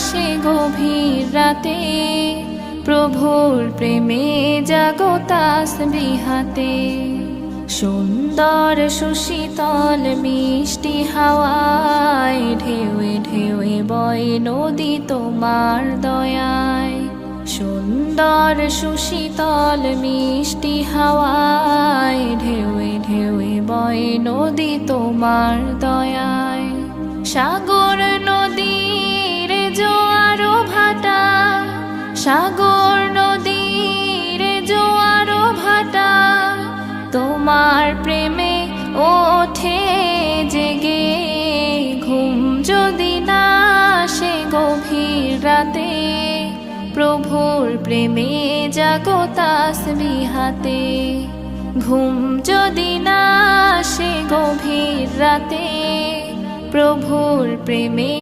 আসে গভীর রাতে, প্রভুর প্রেমে জাগো তাসবিহাতে। সুন্দর সুশীতল মিষ্টি হাওয়ায় ঢেউয়ে ঢেউয়ে বয় নদী তোমার দয়ায়। সুন্দর সুশীতল মিষ্টি হাওয়ায় ঢেউয়ে ঢেউয়ে বয় নদী তোমার দয়ায়। সাগর নদীর জোয়ার ভাটা, সাগর নদীর জোয়ার ভাটা, তোমার প্রেমে ওঠে জেগে। ঘুম যদি না আসে গভীর রাতে, প্রভুর প্রেমে জাগো তাসবিহাতে। ঘুম যদি না আসে গভীর রাতে, প্রভুর প্রেমে